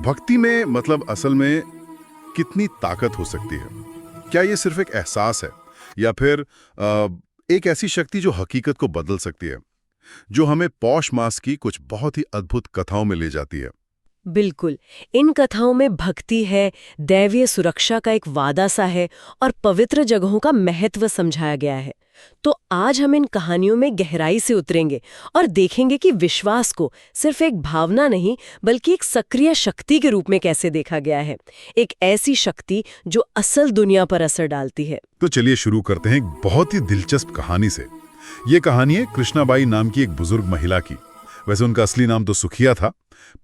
भक्ति में मतलब असल में कितनी ताकत हो सकती है? क्या ये सिर्फ एक एहसास है या फिर एक ऐसी शक्ति जो हकीकत को बदल सकती है, जो हमें पौष मास की कुछ बहुत ही अद्भुत कथाओं में ले जाती है? बिल्कुल। इन कथाओं में भक्ति है, दैवीय सुरक्षा का एक वादा सा है और पवित्र जगहों का महत्व समझाया गया है। तो आज हम इन कहानियों में गहराई से उतरेंगे और देखेंगे कि विश्वास को सिर्फ एक भावना नहीं बल्कि एक सक्रिय शक्ति के रूप में कैसे देखा गया है। एक ऐसी शक्ति जो असल दुनिया पर असर डालती है। तो चलिए शुरू करते हैं एक बहुत ही दिलचस्प कहानी से। ये कहानी है कृष्णाबाई नाम की एक बुजुर्ग महिला की। वैसे उनका असली नाम तो सुखिया था,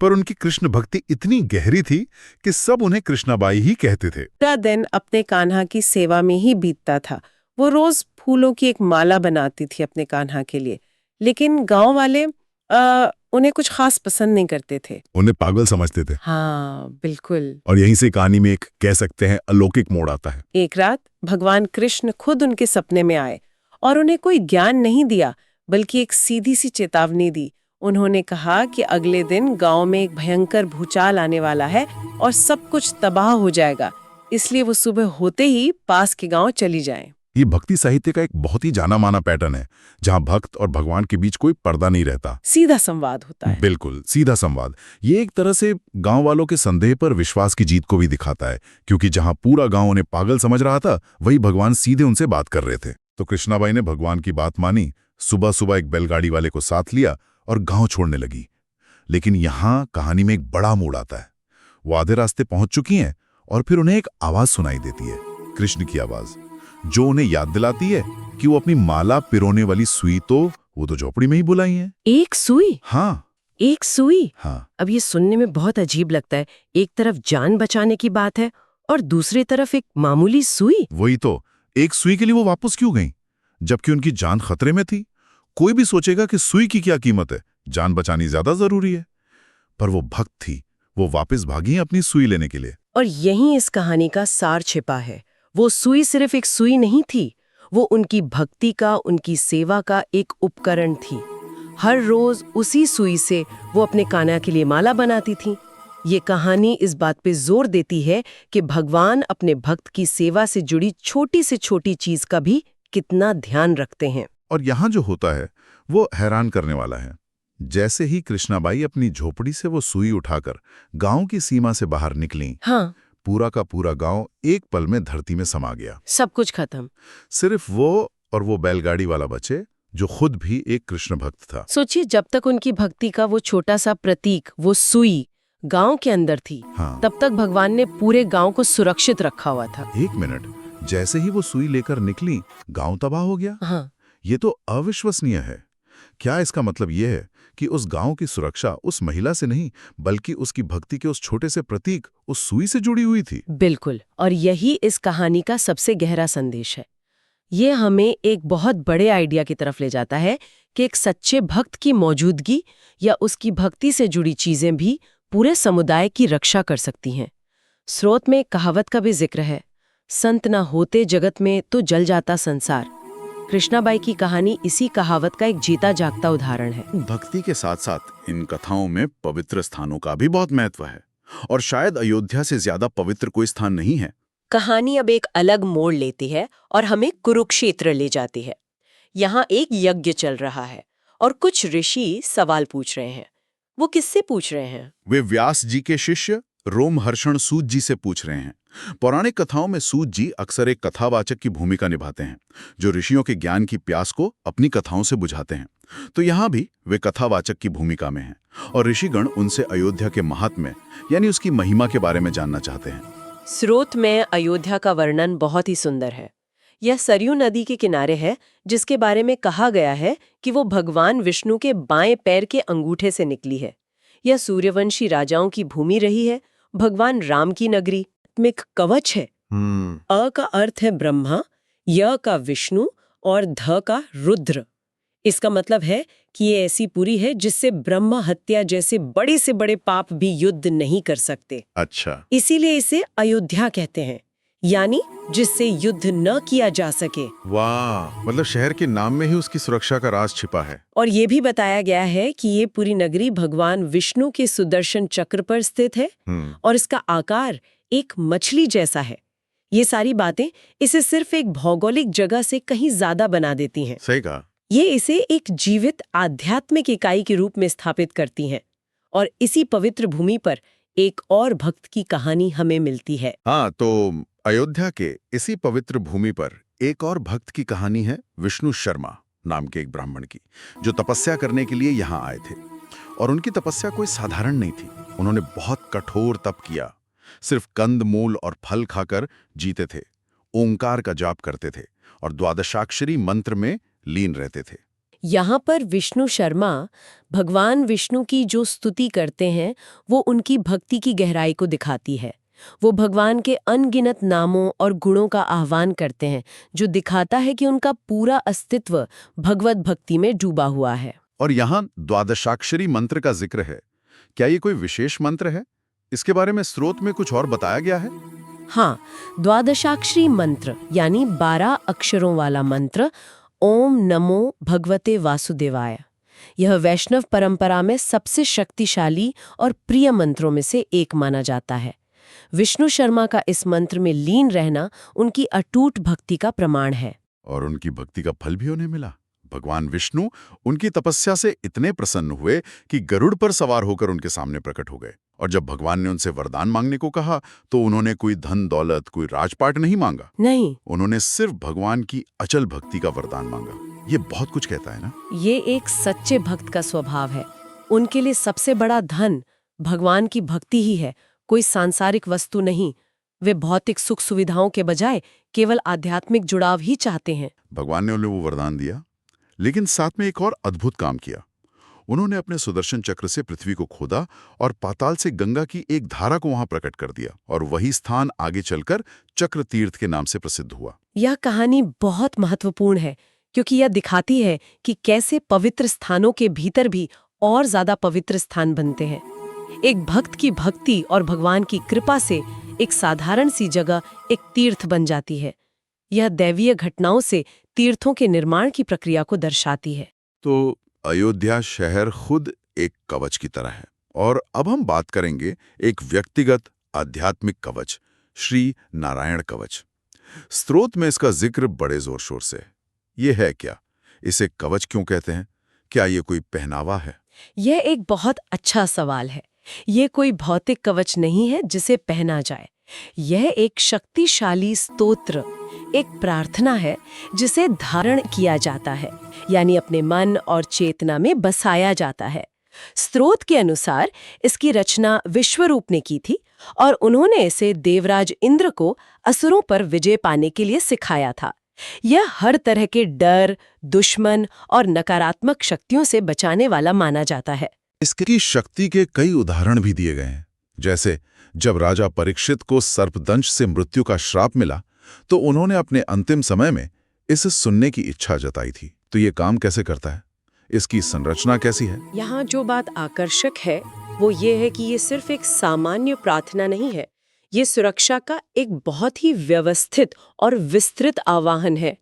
पर उनकी कृष्ण भक्ति इतनी गहरी थी कि सब उन्हें कृष्णाबाई ही कहते थे। पूरा दिन अपने कान्हा की सेवा में ही बीतता था। वो रोज फूलों की एक माला बनाती थी अपने कान्हा के लिए, लेकिन गांव वाले उन्हें कुछ खास पसंद नहीं करते थे। उन्हें पागल समझते थे। हाँ बिल्कुल। और यहीं से कहानी में एक कह सकते हैं अलौकिक मोड़ आता है। एक रात भगवान कृष्ण खुद उनके सपने में आए और उन्हें कोई ज्ञान नहीं दिया बल्कि एक सीधी सी चेतावनी दी। उन्होंने कहा कि अगले दिन गांव में एक भयंकर भूचाल आने वाला है और सब कुछ तबाह हो जाएगा, इसलिए वो सुबह होते ही पास के गांव चली जाएं। ये भक्ति साहित्य का एक बहुत ही जाना माना पैटर्न है, जहां भक्त और भगवान के बीच कोई पर्दा नहीं रहता, सीधा संवाद होता है। बिल्कुल सीधा संवाद। ये एक तरह से गांव वालों के संदेह पर विश्वास की जीत को भी दिखाता है, क्योंकि जहां पूरा गांव उन्हें पागल समझ रहा था, वही भगवान सीधे उनसे बात कर रहे थे। तो कृष्णाबाई ने भगवान की बात मानी, सुबह सुबह एक बैलगाड़ी वाले को साथ लिया और गांव छोड़ने लगी। लेकिन यहाँ कहानी में एक बड़ा मोड़ आता है। वो आधे रास्ते पहुंच चुकी हैं और फिर उन्हें एक आवाज सुनाई देती है, कृष्ण की आवाज, जो उन्हें याद दिलाती है कि वो अपनी माला पिरोने वाली सुई तो वो तो झोपड़ी में ही बुलाई है। एक सुई? हाँ, एक सुई? हाँ। अब ये सुनने में बहुत अजीब लगता है। एक तरफ जान बचाने की बात है और दूसरी तरफ एक मामूली सुई। वही तो, एक सुई के लिए वो वापस क्यों गई, जबकि उनकी जान खतरे में थी? कोई भी सोचेगा कि सुई की क्या कीमत है, जान बचानी ज्यादा जरूरी है। पर वो भक्त थी, वो वापस भागी अपनी सुई लेने के लिए। और यहीं इस कहानी का सार छिपा है। वो सुई सिर्फ एक सुई नहीं थी, वो उनकी भक्ति का, उनकी सेवा का एक उपकरण थी। हर रोज उसी सुई से वो अपने कान्हा के लिए माला बनाती थी। ये कहानी इस बात पे जोर देती है कि भगवान अपने भक्त की सेवा से जुड़ी छोटी से छोटी चीज का भी कितना ध्यान रखते हैं। और यहाँ जो होता है वो हैरान करने वाला है। जैसे ही कृष्णाबाई अपनी झोपड़ी से वो सुई उठाकर गांव की सीमा से बाहर निकली, हाँ, पूरा का पूरा गांव एक पल में धरती में समा गया। सब कुछ खत्म। सिर्फ वो और वो बैलगाड़ी वाला बचे, जो खुद भी एक कृष्ण भक्त था। सोचिए, जब तक उनकी भक्ति का वो छोटा सा प्रतीक, वो सुई, गांव के अंदर थी, हाँ। तब तक भगवान ने पूरे गांव को सुरक्षित रखा हुआ था। एक मिनट, जैसे ही वो सुई लेकर निकली, गांव तबाह हो गया। हाँ, ये तो अविश्वसनीय है। क्या इसका मतलब ये है कि उस गांव की सुरक्षा उस महिला से नहीं, बल्कि उसकी भक्ति के उस छोटे से प्रतीक, उस सुई से जुड़ी हुई थी? बिल्कुल। और यही इस कहानी का सबसे गहरा संदेश है। ये हमें एक बहुत बड़े आइडिया की तरफ ले जाता है कि एक सच्चे भक्त की मौजूदगी या उसकी भक्ति से जुड़ी चीजें भी पूरे समुदाय की रक्षा कर सकती हैं। स्रोत में एक कहावत का भी जिक्र है, संत न होते जगत में तो जल जाता संसार। कृष्णाबाई की कहानी इसी कहावत का एक जीता जागता उदाहरण है। भक्ति के साथ साथ इन कथाओं में पवित्र स्थानों का भी बहुत महत्व है, और शायद अयोध्या से ज्यादा पवित्र कोई स्थान नहीं है। कहानी अब एक अलग मोड़ लेती है और हमें कुरुक्षेत्र ले जाती है। यहाँ एक यज्ञ चल रहा है और कुछ ऋषि सवाल पूछ रहे हैं। वो किससे पूछ रहे हैं? वे व्यास जी के शिष्य रोमहर्षण सूत जी से पूछ रहे हैं। पौराणिक कथाओं में सूत जी अक्सर एक कथावाचक की भूमिका निभाते हैं, जो ऋषियों के ज्ञान की प्यास को अपनी कथाओं से बुझाते हैं। तो यहाँ भी वे कथावाचक की भूमिका में हैं और ऋषिगण उनसे अयोध्या के महात्म्य यानी उसकी महिमा के बारे में जानना चाहते हैं। स्रोत में अयोध्या का वर्णन बहुत ही सुंदर है। यह सरयू नदी के किनारे है, जिसके बारे में कहा गया है कि वो भगवान विष्णु के बाएं पैर के अंगूठे से निकली है। यह सूर्यवंशी राजाओं की भूमि रही है, भगवान राम की नगरी। आत्मिक कवच है। अ का अर्थ है ब्रह्मा, य का विष्णु और ध का रुद्र। इसका मतलब है कि ये ऐसी पुरी है जिससे ब्रह्म हत्या जैसे बड़े से बड़े पाप भी युद्ध नहीं कर सकते। अच्छा, इसीलिए इसे अयोध्या कहते हैं। यानी जिससे युद्ध न किया जा सके। वाह, मतलब शहर के नाम में ही उसकी सुरक्षा का राज छिपा है। और ये भी बताया गया है कि ये पूरी नगरी भगवान विष्णु के सुदर्शन चक्र पर स्थित है और इसका आकार एक मछली जैसा है। ये सारी बातें इसे सिर्फ एक भौगोलिक जगह से कहीं ज्यादा बना देती हैं। सही कहा। ये इसे एक जीवित आध्यात्मिक इकाई के रूप में स्थापित करती हैं। और इसी पवित्र भूमि पर एक और भक्त की कहानी हमें मिलती है। हाँ, तो अयोध्या के इसी पवित्र भूमि पर एक और भक्त की कहानी है विष्णु शर्मा नाम के एक ब्राह्मण की, जो तपस्या करने के लिए यहाँ आए थे। और उनकी तपस्या कोई साधारण नहीं थी। उन्होंने बहुत कठोर तप किया, सिर्फ कंद मूल और फल खाकर जीते थे, ओंकार का जाप करते थे और द्वादशाक्षरी मंत्र में लीन रहते थे। यहाँ पर विष्णु शर्मा भगवान विष्णु की जो स्तुति करते हैं वो उनकी भक्ति की गहराई को दिखाती है। वो भगवान के अनगिनत नामों और गुणों का आह्वान करते हैं, जो दिखाता है कि उनका पूरा अस्तित्व भगवत भक्ति में डूबा हुआ है। और यहाँ द्वादशाक्षरी मंत्र का जिक्र है। क्या ये कोई विशेष मंत्र है? इसके बारे में स्रोत में कुछ और बताया गया है? हाँ, द्वादशाक्षरी मंत्र यानी 12 अक्षरों वाला मंत्र ओम नमो भगवते वासुदेवाय। यह वैष्णव परंपरा में सबसे शक्तिशाली और प्रिय मंत्रों में से एक माना जाता है। विष्णु शर्मा का इस मंत्र में लीन रहना उनकी अटूट भक्ति का प्रमाण है। और उनकी भक्ति का फल भी उन्हें मिला। भगवान विष्णु उनकी तपस्या से इतने प्रसन्न हुए कि गरुड़ पर सवार होकर उनके सामने प्रकट हो गए। और जब भगवान ने उनसे वरदान मांगने को कहा तो उन्होंने कोई धन दौलत, कोई राजपाट नहीं मांगा। नहीं, उन्होंने सिर्फ भगवान की अचल भक्ति का वरदान मांगा। ये बहुत कुछ कहता है ना। ये एक सच्चे भक्त का स्वभाव है। उनके लिए सबसे बड़ा धन भगवान की भक्ति ही है, कोई सांसारिक वस्तु नहीं। वे भौतिक सुख सुविधाओं के बजाय केवल आध्यात्मिक जुड़ाव ही चाहते हैं। भगवान ने उन्हें वो वरदान दिया, लेकिन साथ में एक और अद्भुत काम किया। उन्होंने अपने सुदर्शन चक्र से पृथ्वी को खोदा और पाताल से गंगा की एक धारा को वहां प्रकट कर दिया। और वही स्थान आगे चलकर चक्र तीर्थ के नाम से प्रसिद्ध हुआ। यह कहानी बहुत महत्वपूर्ण है, क्योंकि यह दिखाती है कि कैसे पवित्र स्थानों के भीतर भी और ज्यादा पवित्र स्थान बनते हैं। एक भक्त की भक्ति और भगवान की कृपा से एक साधारण सी जगह एक तीर्थ बन जाती है। यह दैवीय घटनाओं से तीर्थों के निर्माण की प्रक्रिया को दर्शाती है। तो अयोध्या शहर खुद एक कवच की तरह है। और अब हम बात करेंगे एक व्यक्तिगत आध्यात्मिक कवच, श्री नारायण कवच। स्रोत में इसका जिक्र बड़े जोर शोर से। ये है क्या? इसे कवच क्यों कहते हैं? क्या ये कोई पहनावा है? यह एक बहुत अच्छा सवाल है। यह कोई भौतिक कवच नहीं है जिसे पहना जाए। यह एक शक्तिशाली स्तोत्र, एक प्रार्थना है जिसे धारण किया जाता है, यानी अपने मन और चेतना में बसाया जाता है। स्रोत के अनुसार इसकी रचना विश्वरूप ने की थी और उन्होंने इसे देवराज इंद्र को असुरों पर विजय पाने के लिए सिखाया था। यह हर तरह के डर, दुश्मन और नकारात्मक शक्तियों से बचाने वाला माना जाता है। इसकी शक्ति के कई उदाहरण भी दिए गए हैं। जैसे जब राजा परीक्षित को सर्पदंश से मृत्यु का श्राप मिला तो उन्होंने अपने अंतिम समय में इसे सुनने की इच्छा जताई थी। तो ये काम कैसे करता है? इसकी संरचना कैसी है? यहाँ जो बात आकर्षक है वो ये है कि ये सिर्फ एक सामान्य प्रार्थना नहीं है। ये सुरक्षा का एक बहुत ही व्यवस्थित और विस्तृत आवाहन है।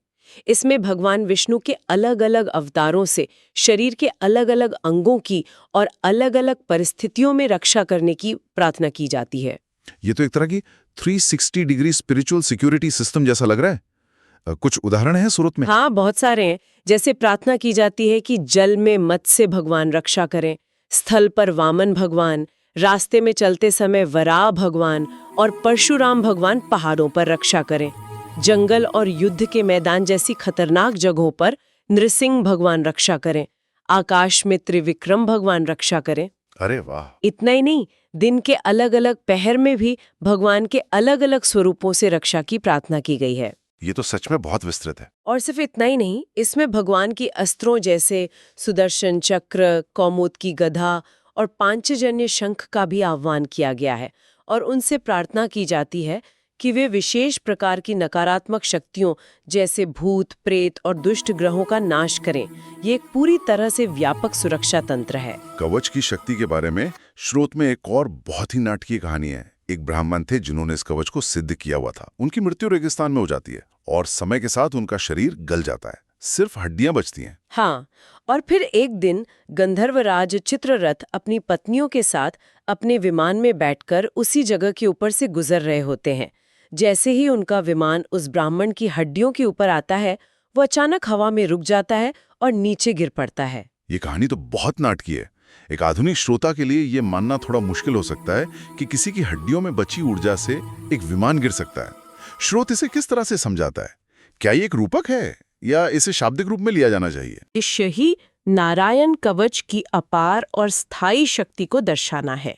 इसमें भगवान विष्णु के अलग अलग अवतारों से शरीर के अलग अलग अंगों की और अलग अलग परिस्थितियों में रक्षा करने की प्रार्थना की जाती है। ये तो एक तरह की 360 डिग्री स्पिरिचुअल सिक्योरिटी सिस्टम जैसा लग रहा है। कुछ उदाहरण हैं स्रोत में? हाँ, बहुत सारे हैं। जैसे प्रार्थना की जाती है कि जल में मत्स्य भगवान रक्षा करें, स्थल पर वामन भगवान, रास्ते में चलते समय वराह भगवान और परशुराम भगवान पहाड़ों पर रक्षा करें। जंगल और युद्ध के मैदान जैसी खतरनाक जगहों पर नृसिंह भगवान रक्षा करें। आकाश में त्रिविक्रम भगवान रक्षा करें। अरे वाह! इतना ही नहीं, दिन के अलग अलग पहर में भी भगवान के अलग अलग स्वरूपों से रक्षा की प्रार्थना की गई है। ये तो सच में बहुत विस्तृत है। और सिर्फ इतना ही नहीं, इसमें भगवान की अस्त्रों जैसे सुदर्शन चक्र, कौमुद की गदा और पांचजन्य शंख का भी आह्वान किया गया है और उनसे प्रार्थना की जाती है कि वे विशेष प्रकार की नकारात्मक शक्तियों जैसे भूत, प्रेत और दुष्ट ग्रहों का नाश करें। ये एक पूरी तरह से व्यापक सुरक्षा तंत्र है। कवच की शक्ति के बारे में स्रोत में एक और बहुत ही नाटकीय कहानी है। एक ब्राह्मण थे जिन्होंने इस कवच को सिद्ध किया हुआ था। उनकी मृत्यु रेगिस्तान में हो जाती है और समय के साथ उनका शरीर गल जाता है, सिर्फ हड्डियां बचती हैं। हाँ, और फिर एक दिन गंधर्वराज चित्ररथ अपनी पत्नियों के साथ अपने विमान में बैठकर उसी जगह के ऊपर से गुजर रहे होते हैं। जैसे ही उनका विमान उस ब्राह्मण की हड्डियों के ऊपर आता है, वो अचानक हवा में रुक जाता है और नीचे गिर पड़ता है। ये कहानी तो बहुत नाटकीय है। एक आधुनिक श्रोता के लिए ये मानना थोड़ा मुश्किल हो सकता है कि किसी की हड्डियों में बची ऊर्जा से एक विमान गिर सकता है। श्रोत इसे किस तरह से समझाता है? क्या ये एक रूपक है या इसे शाब्दिक रूप में लिया जाना चाहिए? दृश्य ही नारायण कवच की अपार और स्थायी शक्ति को दर्शाना है।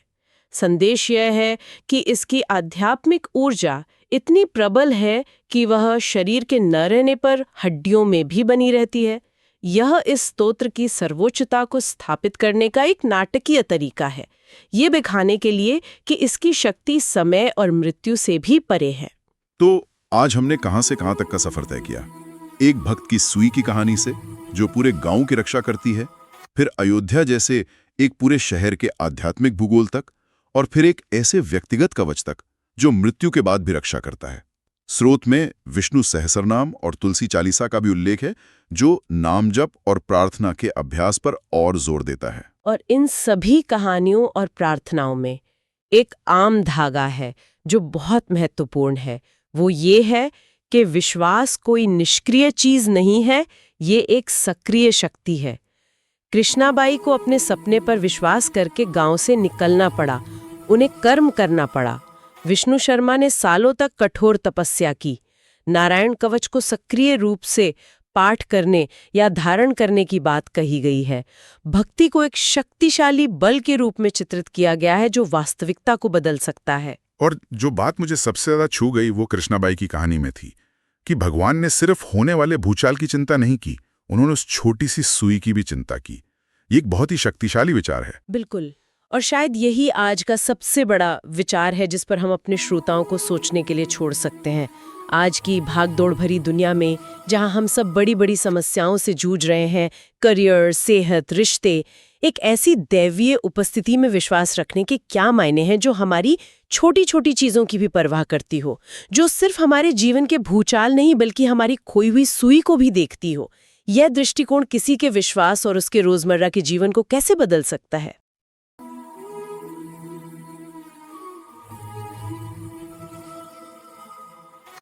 संदेश यह है कि इसकी आध्यात्मिक ऊर्जा इतनी प्रबल है कि वह शरीर के न रहने पर हड्डियों में भी बनी रहती है। यह इस स्तोत्र की सर्वोच्चता को स्थापित करने का एक नाटकीय तरीका है, ये दिखाने के लिए कि इसकी शक्ति समय और मृत्यु से भी परे है। तो आज हमने कहां से कहां तक का सफर तय किया? एक भक्त की सुई की कहानी से जो पूरे गांव की रक्षा करती है, फिर अयोध्या जैसे एक पूरे शहर के आध्यात्मिक भूगोल तक, और फिर एक ऐसे व्यक्तिगत कवच तक जो मृत्यु के बाद भी रक्षा करता है। स्रोत में विष्णु सहस्रनाम और तुलसी चालीसा का भी उल्लेख है, जो नाम जप और प्रार्थना के अभ्यास पर और जोर देता है। और इन सभी कहानियों और प्रार्थनाओं में एक आम धागा है जो बहुत महत्वपूर्ण है। वो ये है कि विश्वास कोई निष्क्रिय चीज नहीं है, ये एक सक्रिय शक्ति है। कृष्णाबाई को अपने सपने पर विश्वास करके गांव से निकलना पड़ा, उन्हें कर्म करना पड़ा। विष्णु शर्मा ने सालों तक कठोर तपस्या की। नारायण कवच को सक्रिय रूप से पाठ करने या धारण करने की बात कही गई है। भक्ति को एक शक्तिशाली बल के रूप में चित्रित किया गया है जो वास्तविकता को बदल सकता है। और जो बात मुझे सबसे ज्यादा छू गई वो कृष्णाबाई की कहानी में थी कि भगवान ने सिर्फ होने वाले भूचाल की चिंता नहीं की, उन्होंने उस छोटी सी सुई की भी चिंता की। ये एक बहुत ही शक्तिशाली विचार है। बिल्कुल, और शायद यही आज का सबसे बड़ा विचार है जिस पर हम अपने श्रोताओं को सोचने के लिए छोड़ सकते हैं। आज की भागदौड़ भरी दुनिया में जहां हम सब बड़ी बड़ी समस्याओं से जूझ रहे हैं, करियर, सेहत, रिश्ते, एक ऐसी दैवीय उपस्थिति में विश्वास रखने के क्या मायने हैं जो हमारी छोटी छोटी चीजों की भी परवाह करती हो, जो सिर्फ हमारे जीवन के भूचाल नहीं बल्कि हमारी खोई हुई सुई को भी देखती हो। यह दृष्टिकोण किसी के विश्वास और उसके रोजमर्रा के जीवन को कैसे बदल सकता है?